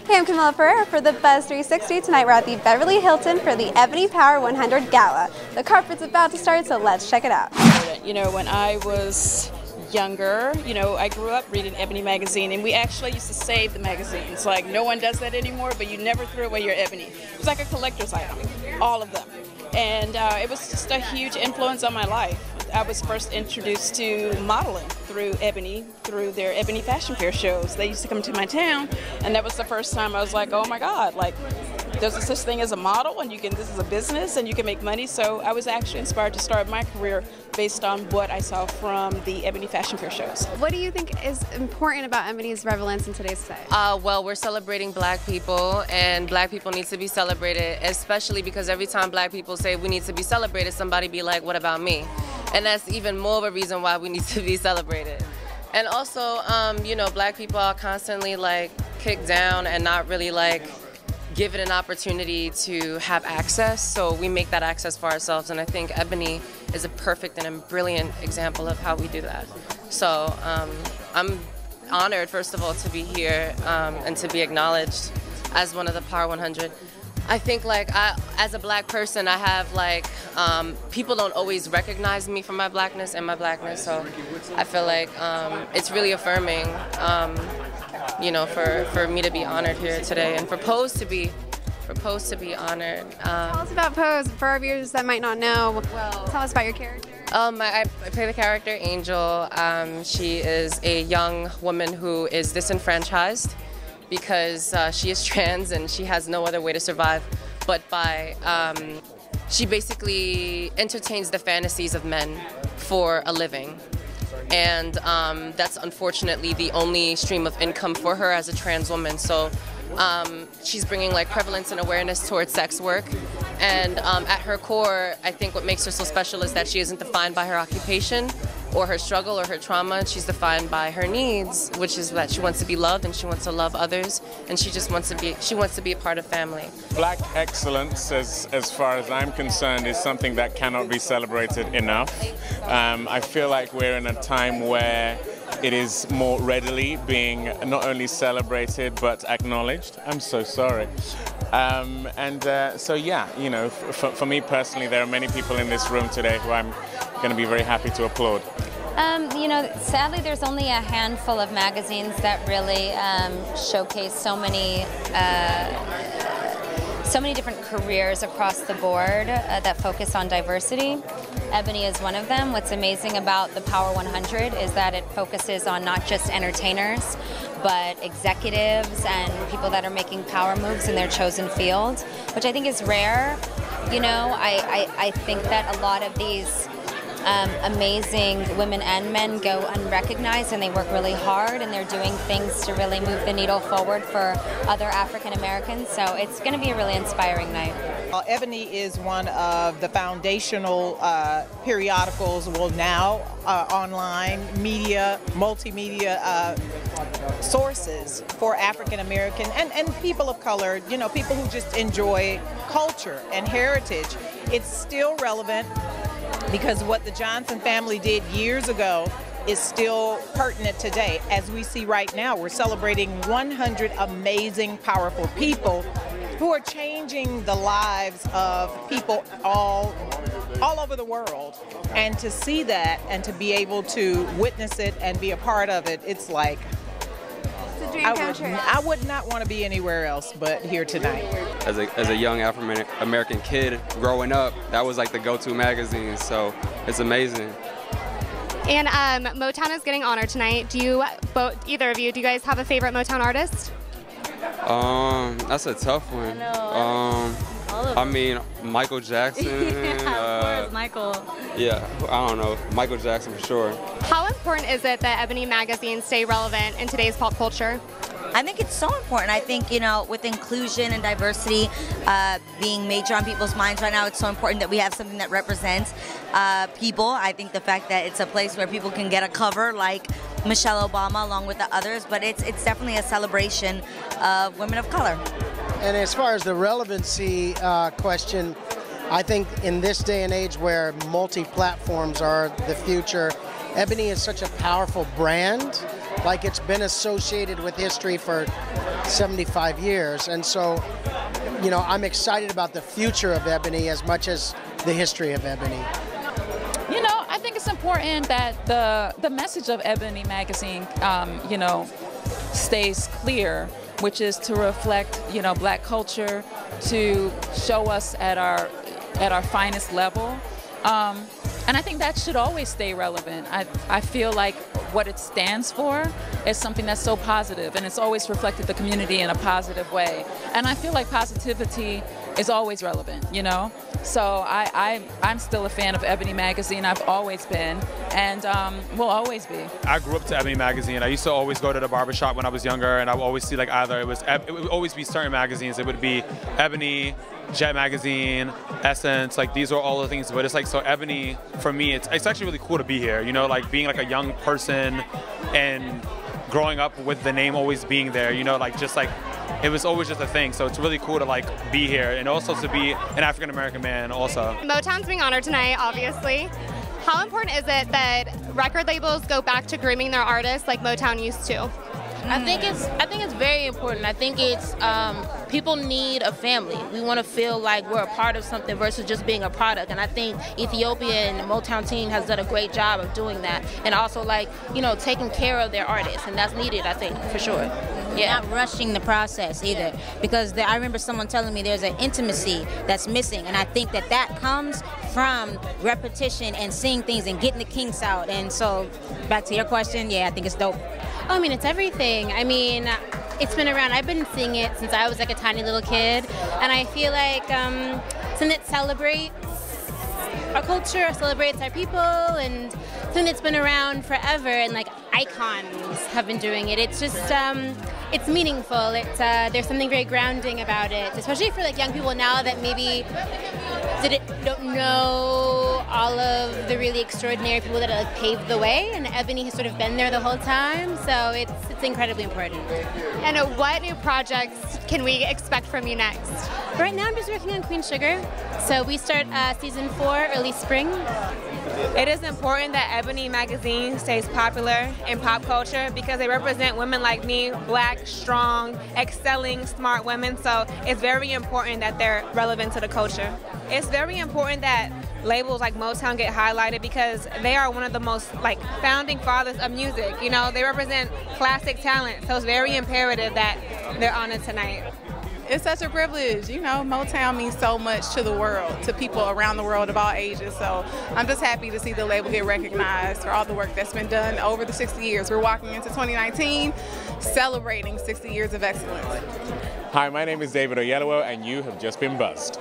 Hey, I'm Camilla Ferrer for the Buzz 360. Tonight we're at the Beverly Hilton for the Ebony Power 100 Gala. The carpet's about to start, so let's check it out. You know, when I was younger, I grew up reading Ebony magazine, and we actually used to save the magazines. Like, no one does that anymore, but you never threw away your Ebony. It was like a collector's item, all of them. And it was just a huge influence on my life. I was first introduced to modeling through Ebony, through their Ebony Fashion Fair shows. They used to come to my town, and that was the first time I was like, oh my God, like, there's such thing as a model, and this is a business, and you can make money. So I was actually inspired to start my career based on what I saw from the Ebony Fashion Fair shows. What do you think is important about Ebony's relevance in today's society? Well, we're celebrating Black people, and Black people need to be celebrated, especially because every time Black people say we need to be celebrated, somebody be like, what about me? And that's even more of a reason why we need to be celebrated. And also, Black people are constantly like kicked down and not really like given an opportunity to have access, so we make that access for ourselves, and I think Ebony is a perfect and a brilliant example of how we do that. So I'm honored, first of all, to be here and to be acknowledged as one of the Power 100. I think, like, as a Black person, I have, like, people don't always recognize me for my Blackness and my Blackness, so I feel like it's really affirming, for me to be honored here today, and for Pose to be honored. Tell us about Pose, for our viewers that might not know. Well, tell us about your character. I play the character Angel. She is a young woman who is disenfranchised because she is trans and she has no other way to survive but by she basically entertains the fantasies of men for a living, and that's unfortunately the only stream of income for her as a trans woman. So she's bringing like prevalence and awareness towards sex work, and at her core, I think what makes her so special is that she isn't defined by her occupation or her struggle or her trauma. She's defined by her needs, which is that she wants to be loved and she wants to love others, and she just wants to be a part of family. Black excellence, as far as I'm concerned, is something that cannot be celebrated enough. I feel like we're in a time where it is more readily being not only celebrated but acknowledged. I'm so sorry. So yeah, for me personally, there are many people in this room today who I'm going to be very happy to applaud. Sadly, there's only a handful of magazines that really showcase so many different careers across the board that focus on diversity. Ebony is one of them. What's amazing about the Power 100 is that it focuses on not just entertainers, but executives and people that are making power moves in their chosen field, which I think is rare. I think that a lot of these amazing women and men go unrecognized, and they work really hard, and they're doing things to really move the needle forward for other African Americans. So it's going to be a really inspiring night. Ebony is one of the foundational periodicals, now online media, multimedia sources for African American and people of color, people who just enjoy culture and heritage. It's still relevant, because what the Johnson family did years ago is still pertinent today. As we see right now, we're celebrating 100 amazing, powerful people who are changing the lives of people all over the world. And to see that and to be able to witness it and be a part of it, it's like, It's a dream come true. I would not want to be anywhere else but here tonight. As a young African American kid growing up, that was like the go-to magazine, so it's amazing. And Motown is getting honored tonight. Either of you, do you guys have a favorite Motown artist? That's a tough one. I mean, Michael Jackson. Yeah, of course, Michael. Yeah, I don't know, Michael Jackson for sure. How important is it that Ebony magazines stay relevant in today's pop culture? I think it's so important. I think, with inclusion and diversity being major on people's minds right now, it's so important that we have something that represents people. I think the fact that it's a place where people can get a cover like Michelle Obama along with the others, but it's definitely a celebration of women of color. And as far as the relevancy question, I think in this day and age where multi-platforms are the future, Ebony is such a powerful brand like it's been associated with history for 75 years. And so, you know, I'm excited about the future of ebony as much as the history of ebony. You know, I think it's important that the message of Ebony magazine, you know, stays clear, which is to reflect, you know, Black culture, to show us at our finest level. And I think that should always stay relevant. I feel like what it stands for is something that's so positive, and it's always reflected the community in a positive way. And I feel like positivity is always relevant, you know? So I'm still a fan of Ebony magazine. I've always been, and will always be. I grew up to Ebony magazine. I used to always go to the barbershop when I was younger, and I would always see like either it would always be certain magazines. It would be Ebony, Jet magazine, Essence, like these are all the things. But it's like, so Ebony for me, it's actually really cool to be here. You know, like being like a young person and growing up with the name always being there. You know, like just like. It was always just a thing, so it's really cool to like be here and also to be an African American man also. Motown's being honored tonight, obviously. How important is it that record labels go back to grooming their artists like Motown used to? I think it's very important. I think it's people need a family. We want to feel like we're a part of something versus just being a product. And I think Ethiopia and the Motown team has done a great job of doing that, and also like, you know, taking care of their artists, and that's needed, I think, for sure. Yeah. Not rushing the process either, because I remember someone telling me there's an intimacy that's missing, and I think that comes from repetition and seeing things and getting the kinks out. And so, back to your question, yeah, I think it's dope. Oh, I mean, it's everything. I mean, it's been around. I've been seeing it since I was like a tiny little kid, and I feel like something that celebrates our culture, celebrates our people, and something that's been around forever, and like icons have been doing it. It's just, it's meaningful. There's something very grounding about it, especially for like young people now that maybe don't know all of the really extraordinary people that like paved the way, and Ebony has sort of been there the whole time, so it's incredibly important. And what new projects can we expect from you next? Right now I'm just working on Queen Sugar, so we start season 4 early spring. It is important that Ebony magazine stays popular in pop culture because they represent women like me, Black, strong, excelling, smart women, so it's very important that they're relevant to the culture. It's very important that labels like Motown get highlighted because they are one of the most like founding fathers of music. You know, they represent classic talent, so it's very imperative that they're honored tonight. It's such a privilege. You know, Motown means so much to the world, to people around the world of all ages. So I'm just happy to see the label get recognized for all the work that's been done over the 60 years. We're walking into 2019 celebrating 60 years of excellence. Hi, my name is David Oyelowo, and you have just been buzzed.